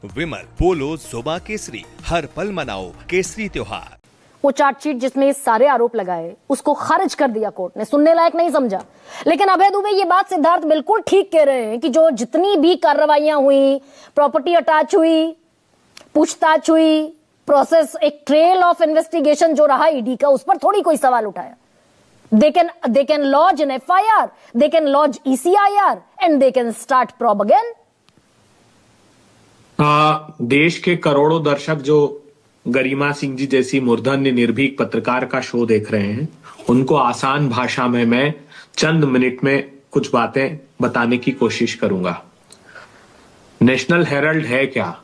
विमल पोलो जोबा केसरी, हर पल मनाओ केसरी त्योहार। वो चार्जशीट जिसमें सारे आरोप लगाए उसको खारिज कर दिया कोर्ट ने, सुनने लायक नहीं समझा। लेकिन अभय दुबे ये बात सिद्धार्थ बिल्कुल ठीक कह रहे हैं कि जो जितनी भी कार्रवाइयां हुई, प्रॉपर्टी अटैच हुई, पूछताछ हुई, प्रोसेस, एक ट्रेल ऑफ इन्वेस्टिगेशन जो रहा ईडी का, उस पर थोड़ी कोई सवाल उठाया। they can lodge an FIR, they can lodge ECIR and they can start probe again. देश के करोड़ों दर्शक जो गरिमा सिंह जी जैसी मूर्धन्य निर्भीक पत्रकार का शो देख रहे हैं, उनको आसान भाषा में मैं चंद मिनट में कुछ बातें बताने की कोशिश करूंगा। नेशनल हेराल्ड है क्या?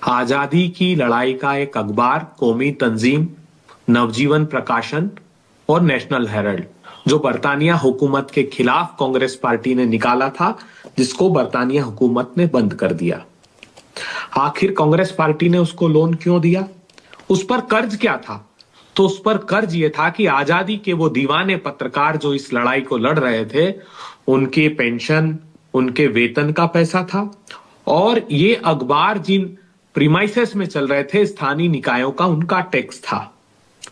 आजादी की लड़ाई का एक अखबार, कौमी तंजीम, नवजीवन प्रकाशन और नेशनल हेराल्ड, जो बरतानिया हुकूमत के खिलाफ कांग्रेस पार्टी ने निकाला था, जिसको बरतानिया हुकूमत ने बंद कर दिया। आखिर कांग्रेस पार्टी ने उसको लोन क्यों दिया? उस पर कर्ज क्या था? तो उस पर कर्ज ये था कि आजादी के वो दीवाने पत्रकार जो इस लड़ाई को लड़ रहे थे, उनके पेंशन, उनके वेतन का पैसा था, और ये अखबार जिन प्रीमाइसेस में चल रहे थे स्थानीय निकायों का, उनका टैक्स था।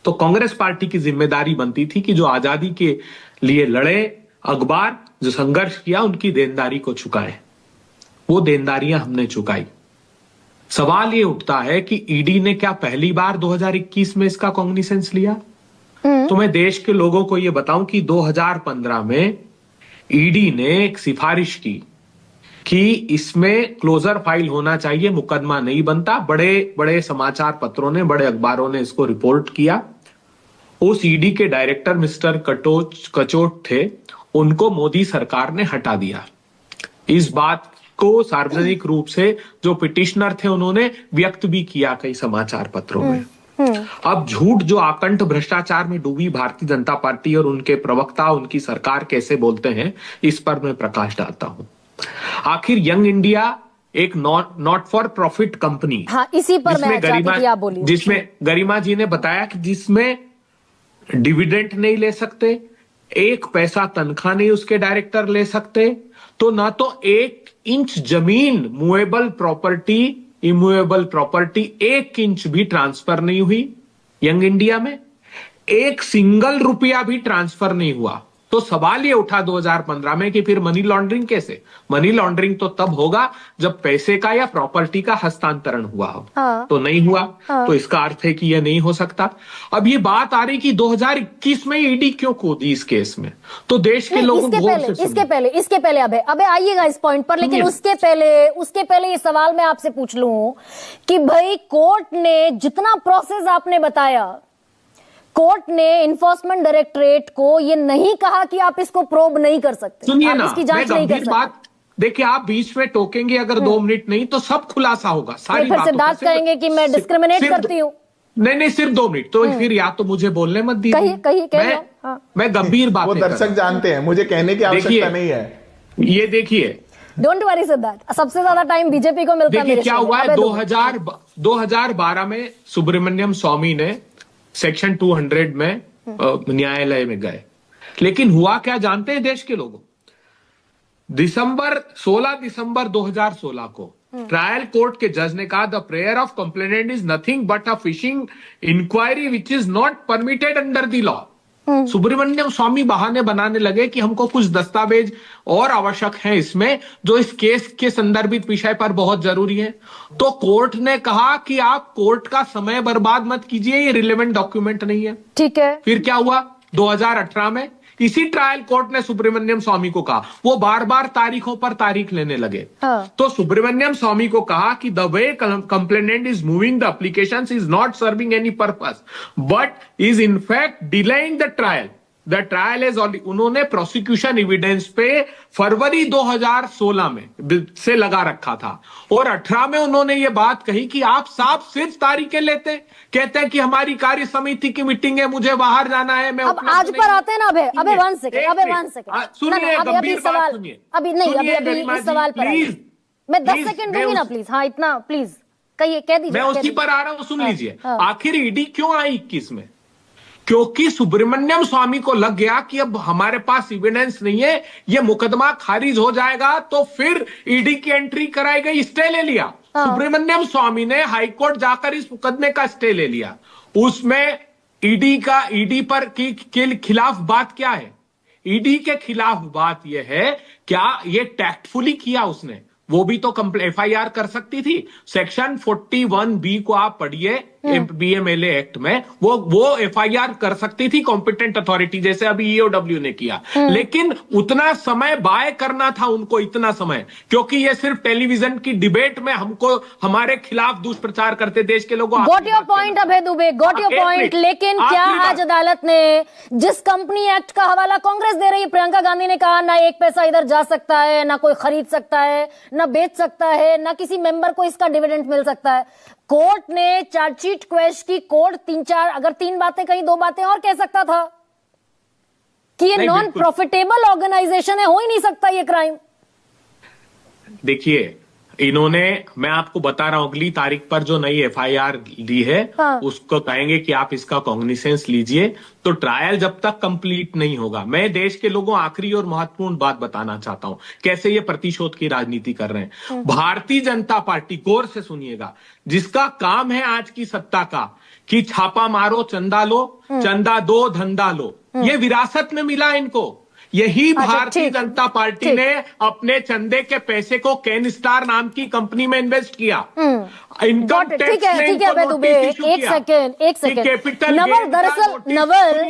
तो कांग्रेस पार्टी की जिम्मेदारी बनती थी कि जो आजादी के लिए लड़े अखबार, जो संघर्ष किया, उनकी देनदारी को चुकाए। वो देनदारियां हमने चुकाई। सवाल ये उठता है कि ईडी ने क्या पहली बार 2021 में इसका कॉग्निसेंस लिया? तो मैं देश के लोगों को ये बताऊं कि 2015 में ईडी ने एक सिफारिश की कि इसमें क्लोजर फाइल होना चाहिए, मुकदमा नहीं बनता। बड़े बड़े समाचार पत्रों ने, बड़े अखबारों ने इसको रिपोर्ट किया। उस ईडी के डायरेक्टर मिस्टर कचोट थे, उनको मोदी सरकार ने हटा दिया। इस बात को सार्वजनिक रूप से जो पिटिशनर थे उन्होंने व्यक्त भी किया कई समाचार पत्रों में। अब झूठ जो आकंठ भ्रष्टाचार में डूबी भारतीय जनता पार्टी और उनके प्रवक्ता, उनकी सरकार कैसे बोलते हैं, इस पर मैं प्रकाश डालता हूं। आखिर यंग इंडिया एक नॉट फॉर प्रॉफिट कंपनी, हाँ, इसी पर मैं चाहती थी आप बोलिए। जिसमें गरिमा जी ने बताया कि जिसमें डिविडेंड नहीं ले सकते, एक पैसा तनख्वाह नहीं उसके डायरेक्टर ले सकते, तो ना तो 1 इंच जमीन, movable property, immovable property 1 inch भी ट्रांसफर नहीं हुई यंग इंडिया में, 1 सिंगल रुपया भी ट्रांसफर नहीं हुआ। तो सवाल ये उठा 2015 में कि फिर मनी लॉन्ड्रिंग कैसे? मनी लॉन्ड्रिंग तो तब होगा जब पैसे का या प्रॉपर्टी का हस्तांतरण हुआ हो। तो नहीं हुआ। तो इसका अर्थ है कि यह नहीं हो सकता। अब ये बात आ रही कि 2021 में ईडी क्यों कूदी इस केस में, तो देश के लोगों को इसके पहले अबे आइएगा इस पॉइंट पर, लेकिन उसके पहले ये सवाल मैं आपसे पूछ लूं कि भाई कोर्ट ने जितना प्रोसेस आपने बताया, कोर्ट ने इन्फोर्समेंट डायरेक्टरेट को ये नहीं कहा कि आप इसको प्रोब नहीं कर सकते, सुनिए आप ना, इसकी जांच नहीं कर सकते। देखिए, आप बीच में टोकेंगे अगर 2 मिनट नहीं, तो सब खुलासा होगा सारी फिर सिद्धार्थ कहेंगे कि मैं डिस्क्रिमिनेट करती हूँ। नहीं, सिर्फ 2 मिनट तो फिर या तो मुझे बोलने मत दीजिए, कहिए। मैं गंभीर बात, वो दर्शक जानते हैं, मुझे कहने की आवश्यकता नहीं है। ये देखिए, डोंट वरी सिद्धार्थ, सबसे ज्यादा टाइम बीजेपी को मिलता है। देखिए क्या हुआ है, 2012 में सुब्रमण्यम स्वामी ने सेक्शन 200 में न्यायालय में गए, लेकिन हुआ क्या जानते हैं देश के लोगों? 16 दिसंबर 2016 को ट्रायल कोर्ट के जज ने कहा, the prayer of complainant is nothing but a fishing inquiry which is not permitted under the law. Subramanian Swamy बहाने बनाने लगे कि हमको कुछ दस्तावेज और आवश्यक हैं इसमें, जो इस केस के संदर्भित विषय पर बहुत जरूरी है। तो कोर्ट ने कहा कि आप कोर्ट का समय बर्बाद मत कीजिए, ये रिलेवेंट डॉक्यूमेंट नहीं है। ठीक है। फिर क्या हुआ? 2018 में इसी ट्रायल कोर्ट ने सुब्रमण्यम स्वामी को कहा, वो बार बार तारीखों पर तारीख लेने लगे। तो सुब्रमण्यम स्वामी को कहा कि the way complainant is moving the applications is not serving any purpose but is in fact delaying the trial. The trial is already, उन्होंने प्रोसिक्यूशन एविडेंस पे फरवरी 2016 में से लगा रखा था, और 18 में उन्होंने ये बात कही कि आप साफ सिर्फ तारीखें लेते, कहते हैं कि हमारी कार्य समिति की मीटिंग है, मुझे बाहर जाना है, मैं अब आज पर आते हैं ना। अबे 1 सेकंड सुनिए, गंभीर बात सुनिए। अभी इस सवाल पर मैं 10 सेकंड दूंगी ना, प्लीज। हाँ, इतना प्लीज कहिए, कह दीजिए। मैं उसी पर आ रहा हूं, सुन लीजिए। आखिर ईडी क्यों आई 21 में? क्योंकि सुब्रमण्यम स्वामी को लग गया कि अब हमारे पास एविडेंस नहीं है, ये मुकदमा खारिज हो जाएगा, तो फिर ईडी की एंट्री कराई गई, स्टे ले लिया। सुब्रमण्यम स्वामी ने हाईकोर्ट जाकर इस मुकदमे का स्टे ले लिया। उसमें ईडी पर के खिलाफ बात क्या है? ईडी के खिलाफ बात यह है, क्या ये टैक्टफुली किया उसने? वो भी तो एफआईआर कर सकती थी। सेक्शन 41B को आप पढ़िए बीएमएलए एक्ट में, वो एफआईआर कर सकती थी कॉम्पिटेंट अथॉरिटी, जैसे अभी ईओडब्ल्यू ने किया। लेकिन उतना समय बाय करना था उनको, इतना समय, क्योंकि ये सिर्फ टेलीविजन की डिबेट में हमको हमारे खिलाफ दुष्प्रचार करते देश के लोगों। Got your point Abhay Dubey, got your point. लेकिन क्या आज अदालत ने जिस कंपनी एक्ट का हवाला कांग्रेस दे रही है, प्रियंका गांधी ने कहा ना एक पैसा इधर जा सकता है, ना कोई खरीद सकता है, ना बेच सकता है, ना किसी मेंबर को इसका डिविडेंड मिल सकता है। कोर्ट ने चार्जशीट क्वेश की, कोर्ट अगर तीन बातें कहीं, दो बातें और कह सकता था कि ये नॉन प्रॉफिटेबल ऑर्गेनाइजेशन है, हो ही नहीं सकता ये क्राइम। देखिए, इन्होंने, मैं आपको बता रहा हूं, अगली तारीख पर जो नई एफआईआर दी है, उसको कहेंगे कि आप इसका कॉग्निसेंस लीजिए, तो ट्रायल जब तक कंप्लीट नहीं होगा। मैं देश के लोगों आखिरी और महत्वपूर्ण बात बताना चाहता हूं, कैसे ये प्रतिशोध की राजनीति कर रहे हैं। भारतीय जनता पार्टी, गौर से सुनिएगा, जिसका काम है आज की सत्ता का कि छापा मारो, चंदा लो, चंदा दो, धंधा लो, ये विरासत में मिला इनको। यही भारतीय जनता पार्टी ने अपने चंदे के पैसे को कैन स्टार नाम की कंपनी में इन्वेस्ट किया। इनकम टैक्स ने इनको नोटिस इशू किया। एक सेकंड नवल, दरअसल नवल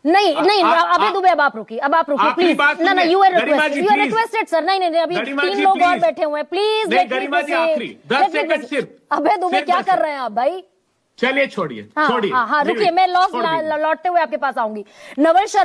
नहीं अभय दुबे, अब आप रुकिए प्लीज। ना यू आर रिक्वेस्टेड सर। नहीं अभी 3 लोग और बैठे हुए हैं, प्लीज। गरिमा जी आखिरी 10 सेकंड सिर्फ। अभय दुबे क्या कर रहे हैं आप भाई? चलिए छोड़िए, हाँ, रुकिए, मैं लौटते हुए आपके पास आऊंगी। नवल शर्मा